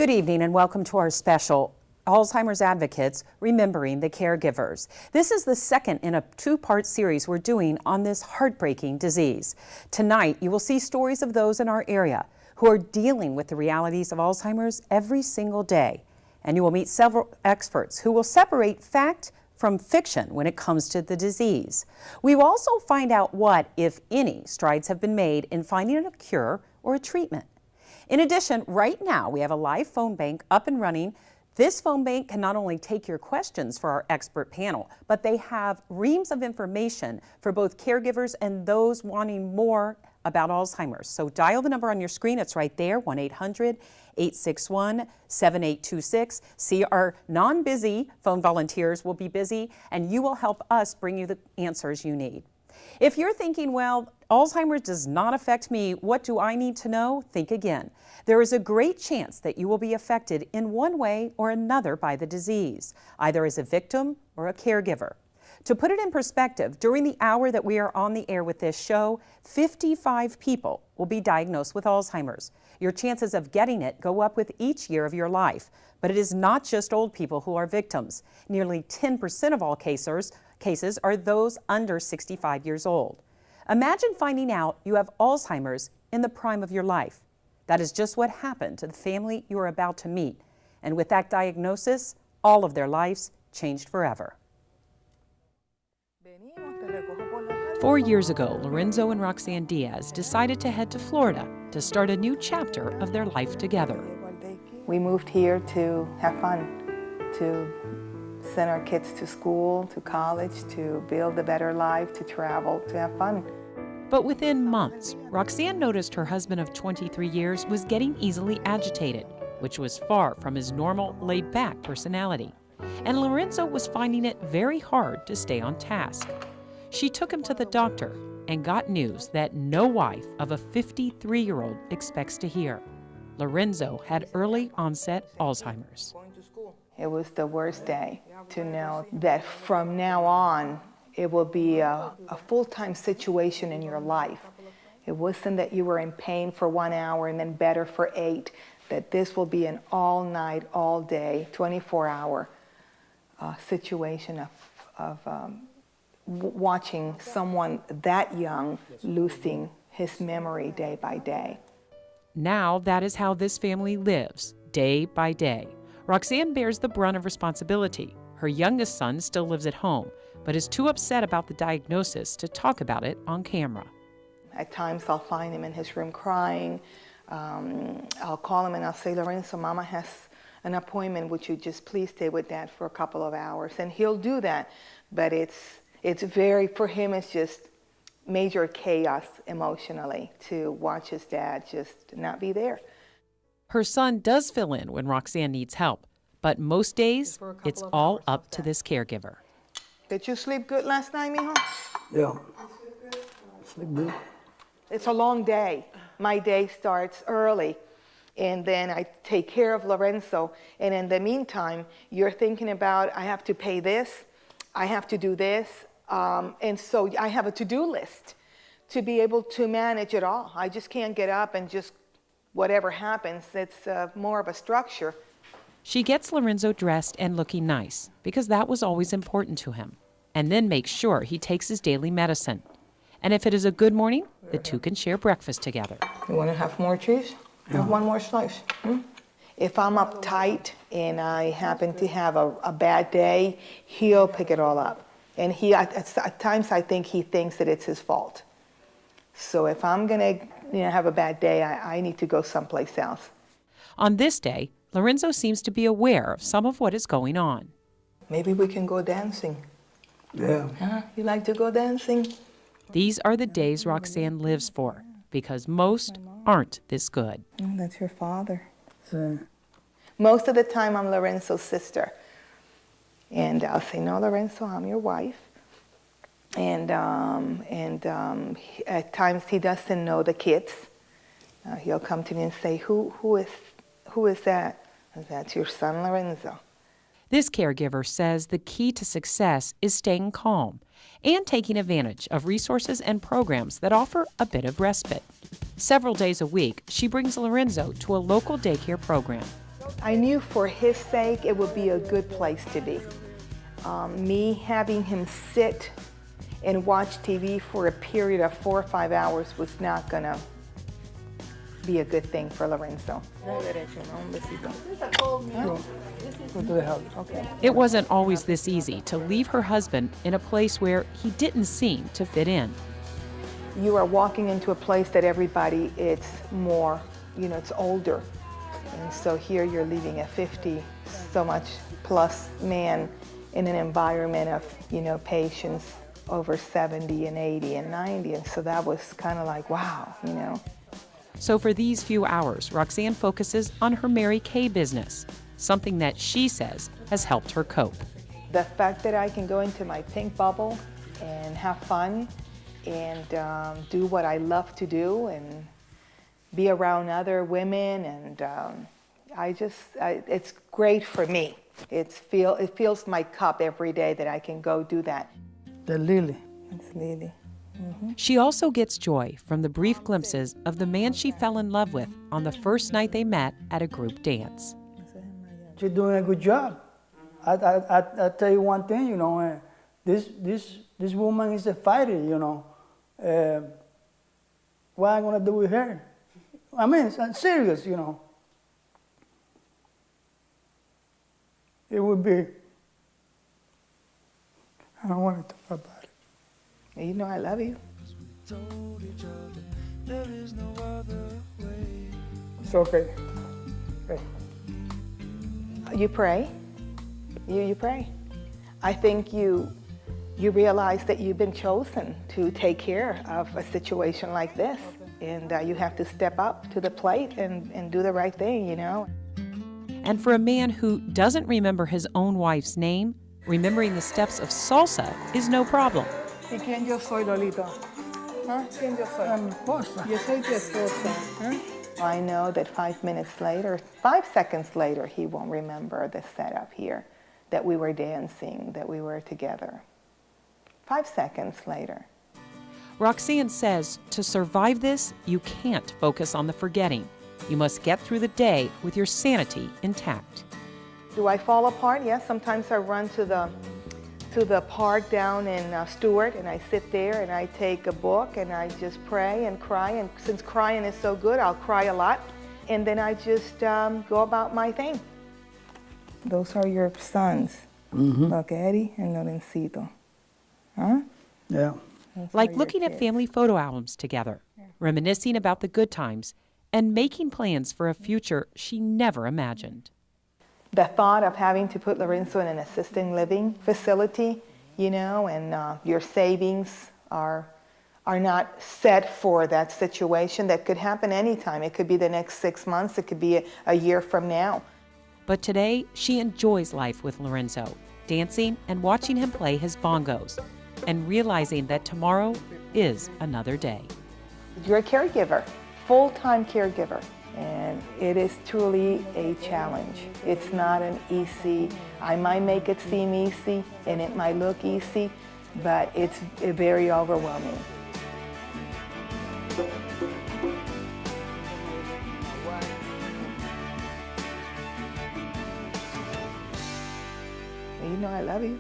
Good evening and welcome to our special Alzheimer's Advocates Remembering the Caregivers. This is the second in a two-part series we're doing on this heartbreaking disease. Tonight you will see stories of those in our area who are dealing with the realities of Alzheimer's every single day. And you will meet several experts who will separate fact from fiction when it comes to the disease. We will also find out what, if any, strides have been made in finding a cure or a treatment. In addition, right now we have a live phone bank up and running. This phone bank can not only take your questions for our expert panel, but they have reams of information for both caregivers and those wanting more about Alzheimer's. So dial the number on your screen. It's right there, 1-800-861-7826. See, our non-busy phone volunteers will be busy, and you will help us bring you the answers you need. If you're thinking, well, Alzheimer's does not affect me, what do I need to know? Think again. There is a great chance that you will be affected in one way or another by the disease, either as a victim or a caregiver. To put it in perspective, during the hour that we are on the air with this show, 55 people will be diagnosed with Alzheimer's. Your chances of getting it go up with each year of your life, but it is not just old people who are victims. Nearly 10% of all cases are those under 65 years old. Imagine finding out you have Alzheimer's in the prime of your life. That is just what happened to the family you are about to meet. And with that diagnosis, all of their lives changed forever. 4 years ago, Lorenzo and Roxanne Diaz decided to head to Florida to start a new chapter of their life together. We moved here to have fun, to send our kids to school, to college, to build a better life, to travel, to have fun. But within months, Roxanne noticed her husband of 23 years was getting easily agitated, which was far from his normal, laid-back personality. And Lorenzo was finding it very hard to stay on task. She took him to the doctor and got news that no wife of a 53-year-old expects to hear. Lorenzo had early onset Alzheimer's. It was the worst day to know that from now on, it will be a full-time situation in your life. It wasn't that you were in pain for 1 hour and then better for 8, that this will be an all-night, all-day, 24-hour situation of watching someone that young losing his memory day by day. Now that is how this family lives, day by day. Roxanne bears the brunt of responsibility. Her youngest son still lives at home, but is too upset about the diagnosis to talk about it on camera. At times I'll find him in his room crying. I'll call him and I'll say, Lorenzo, Mama has an appointment. Would you just please stay with Dad for a couple of hours? And he'll do that, but it's very, for him, it's just major chaos emotionally to watch his dad just not be there. Her son does fill in when Roxanne needs help, but most days, it's all up to this caregiver. Did you sleep good last night, mijo? Yeah. Sleep good. It's a long day. My day starts early, and then I take care of Lorenzo, and in the meantime, you're thinking about, I have to pay this, I have to do this, and so I have a to-do list to be able to manage it all. I just can't get up and just whatever happens. It's more of a structure. She gets Lorenzo dressed and looking nice, because that was always important to him, and then makes sure he takes his daily medicine. And if it is a good morning, the two can share breakfast together. You want to have more cheese? Have one more slice. If I'm uptight and I happen to have a bad day, he'll pick it all up. And at times I think he thinks that it's his fault. So if I'm going to have a bad day, I need to go someplace else. On this day, Lorenzo seems to be aware of some of what is going on. Maybe we can go dancing. Yeah. You like to go dancing? These are the days Roxanne lives for, because most aren't this good. Oh, that's your father. So, Most of the time I'm Lorenzo's sister. And I'll say, no, Lorenzo, I'm your wife. And at times he doesn't know the kids. He'll come to me and say, who is that? And that's your son, Lorenzo. This caregiver says the key to success is staying calm and taking advantage of resources and programs that offer a bit of respite. Several days a week, she brings Lorenzo to a local daycare program. I knew for his sake it would be a good place to be. Me having him sit and watch TV for a period of 4 or 5 hours was not gonna be a good thing for Lorenzo. Okay. It wasn't always this easy to leave her husband in a place where he didn't seem to fit in. You are walking into a place that everybody, it's more, it's older. And so here you're leaving a 50 so much plus man in an environment of, patients over 70 and 80 and 90. And so that was kind of like, wow, So for these few hours, Roxanne focuses on her Mary Kay business, something that she says has helped her cope. The fact that I can go into my pink bubble and have fun and do what I love to do and be around other women, and it's great for me. It fills my cup every day that I can go do that. The Lily. It's Lily. She also gets joy from the brief glimpses of the man she fell in love with on the first night they met at a group dance. She's doing a good job. I tell you one thing, this woman is a fighter, what am I gonna do with her? I mean, I'm serious, It would be, I don't want to talk about it. I love you. It's okay. Okay. You pray. You pray. I think you realize that you've been chosen to take care of a situation like this. And you have to step up to the plate and do the right thing, And for a man who doesn't remember his own wife's name, remembering the steps of salsa is no problem. ¿Y quién yo soy, Lolita? ¿Quién yo soy? Mi esposa. Yo soy tu esposa. I know that 5 minutes later, 5 seconds later, he won't remember the setup here, that we were dancing, that we were together. 5 seconds later. Roxanne says to survive this, you can't focus on the forgetting. You must get through the day with your sanity intact. Do I fall apart? Yes, sometimes I run to the park down in Stewart, and I sit there and I take a book and I just pray and cry, and since crying is so good, I'll cry a lot, and then I just go about my thing. Those are your sons, Eddie and Lorencito. Huh? Yeah. Like looking at family photo albums together, reminiscing about the good times, and making plans for a future she never imagined. The thought of having to put Lorenzo in an assisted living facility, and your savings are not set for that situation. That could happen anytime. It could be the next 6 months. It could be a year from now. But today, she enjoys life with Lorenzo, dancing and watching him play his bongos, and realizing that tomorrow is another day. You're a caregiver, full-time caregiver. And it is truly a challenge. It's not an easy, I might make it seem easy and it might look easy, but it's very overwhelming. I love you.